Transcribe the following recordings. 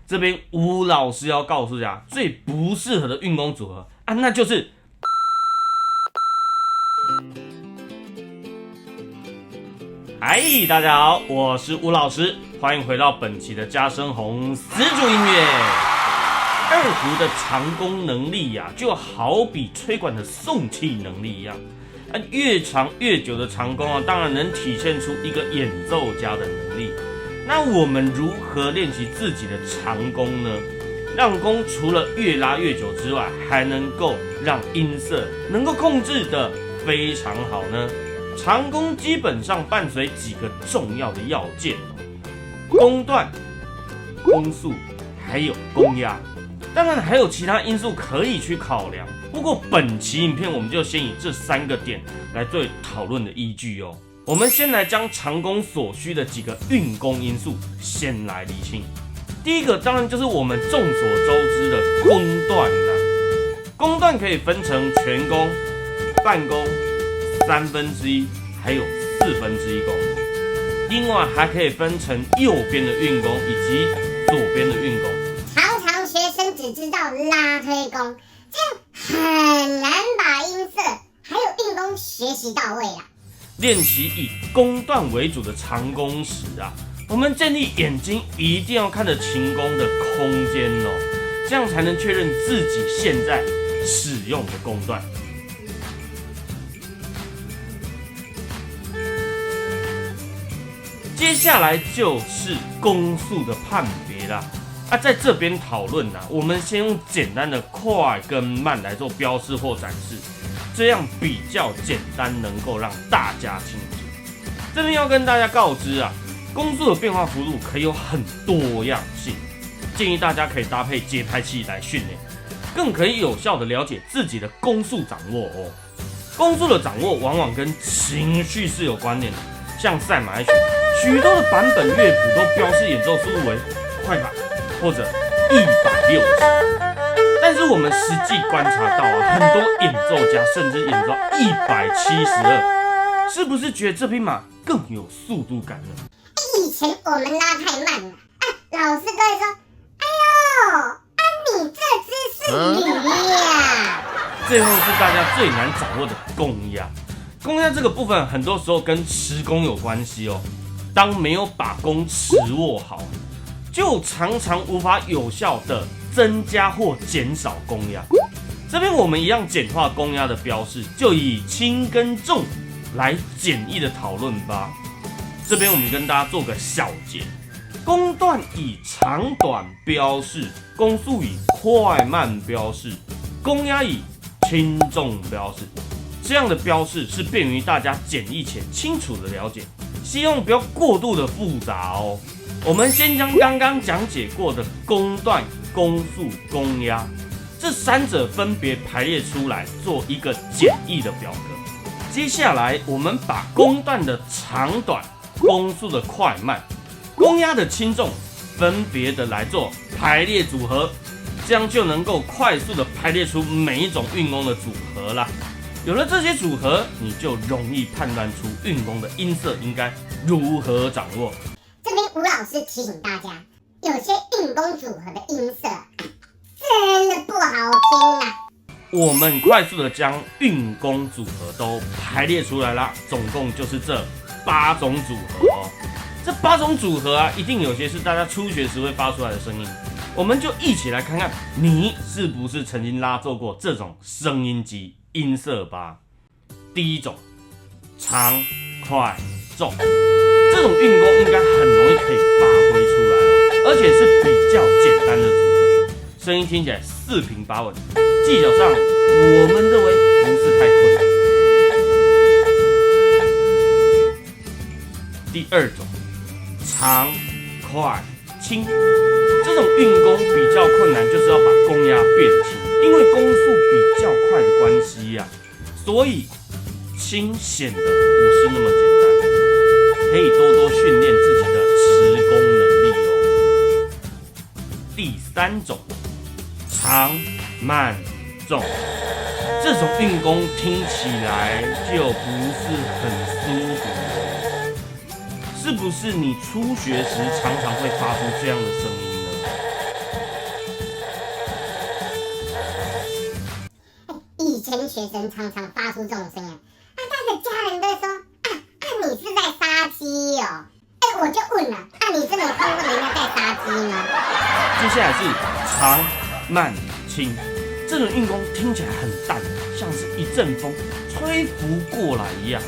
这边吴老师要告诉大家，最不适合的运功组合啊，那就是嗨，大家好，我是吴老师，欢迎回到本期的嘉生红丝竹音乐。二胡的长弓能力呀，就好比吹管的送气能力一样。越长越久的长弓啊，当然能体现出一个演奏家的能力。那我们如何练习自己的长弓呢？让弓除了越拉越久之外，还能够让音色能够控制的非常好呢？长弓基本上伴随几个重要的要件弓段、弓速，还有弓压。当然还有其他因素可以去考量，不过本期影片我们就先以这3个点来作为讨论的依据哦。我们先来将长弓所需的几个运弓因素先来厘清。第一个当然就是我们众所周知的弓段啦。弓段可以分成全弓、半弓、1/3，还有1/4弓。另外还可以分成右边的运弓以及左边的运弓。学生只知道拉推弓，这样很难把音色还有运弓学习到位啊。练习以弓段为主的长弓时啊，我们建议眼睛一定要看着琴弓的空间哦，这样才能确认自己现在使用的弓段。接下来就是弓速的判别啦。在这边讨论我们先用简单的快跟慢来做标示或展示，这样比较简单，能够让大家清楚。这边要跟大家告知弓速的变化幅度可以有很多样性，建议大家可以搭配节拍器来训练，更可以有效的了解自己的弓速掌握哦。弓速的掌握往往跟情绪是有关联的，像赛马一曲，许多的版本乐谱都标示演奏速度为快板或者160，但是我们实际观察到很多演奏家甚至演奏172，是不是觉得这匹马更有速度感呢？以前我们拉太慢了，老师都会说：“哎呦，你这姿势驴呀！”最后是大家最难掌握的弓压。弓压这个部分很多时候跟持弓有关系哦。当没有把弓持握好，就常常无法有效的增加或减少弓压。这边我们一样简化弓压的标示，就以轻跟重来简易的讨论吧。这边我们跟大家做个小结：弓段以长短标示，弓速以快慢标示，弓压以轻重标示。这样的标示是便于大家简易且清楚的了解，希望不要过度的复杂哦。我们先将刚刚讲解过的弓段、弓速、弓压这3者分别排列出来，做一个简易的表格。接下来我们把弓段的长短、弓速的快慢、弓压的轻重分别的来做排列组合，这样就能够快速的排列出每一种运弓的组合啦。有了这些组合，你就容易判断出运弓的音色应该如何掌握。这边吴老师提醒大家，有些运弓组合的音色真的不好听啊。我们快速的将运弓组合都排列出来啦，总共就是这8种组合哦。这8种组合一定有些是大家初学时会发出来的声音，我们就一起来看看你是不是曾经拉奏过这种声音及音色吧。第一种，长、快、重。这种运弓应该很容易可以发挥出来哦，而且是比较简单的组合，声音听起来4平8稳，技巧上我们认为不是太困难。第2种，长、快、轻。这种运弓比较困难，就是要把弓压变轻，因为弓速比较快的关系所以轻显得不是那么简单，可以多多训练自己的持弓能力哦。第3种，长、慢、重。这种运弓听起来就不是很舒服哦，是不是你初学时常常会发出这样的声音呢？学生常常发出这种声音，他的家人都会说你是在杀鸡哦。我就问了，你怎么看过人家在杀鸡呢？接下来是长、慢、轻，这种运功听起来很淡，像是一阵风吹拂过来一样。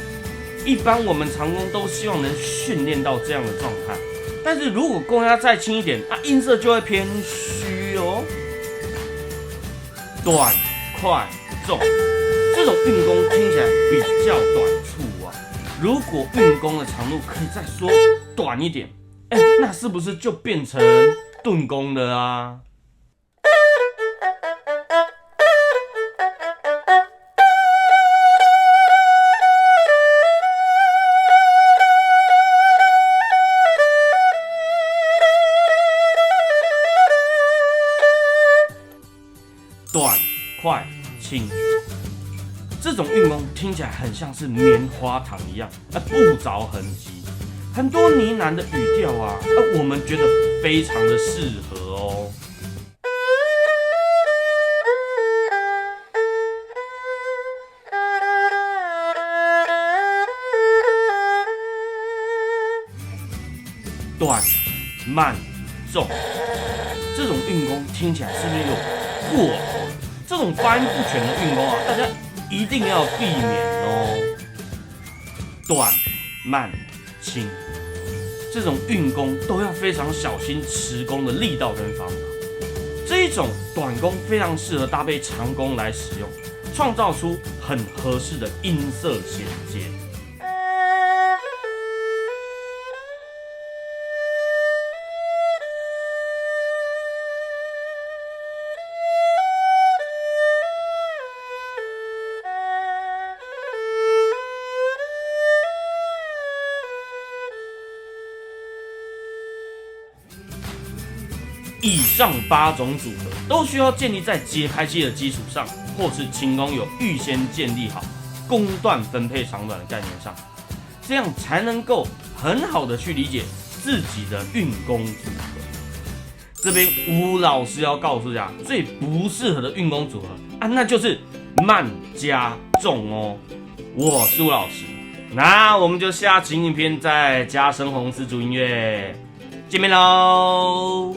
一般我们长弓都希望能训练到这样的状态，但是如果弓压再轻一点，音色就会偏虚哦。短、快、重，这种运功听起来比较短促啊。如果运功的长度可以再缩短一点，那是不是就变成钝弓了啊？短、快、轻，这种运功听起来很像是棉花糖一样，不着痕迹。很多呢喃的语调我们觉得非常的适合哦。短、慢、重，这种运功听起来是不是有过头？这种发音不全的运功大家一定要避免哦。短、慢、轻，这种运功都要非常小心持功的力道跟方法。这一种短功非常适合搭配长功来使用，创造出很合适的音色衔接。以上8种组合都需要建立在节拍器的基础上，或是琴弓有预先建立好弓段分配长短的概念上，这样才能够很好的去理解自己的运弓组合。这边吴老师要告诉大家，最不适合的运弓组合那就是慢加重哦。我是吴老师，那我们就下期影片再加深红丝竹音乐，见面喽。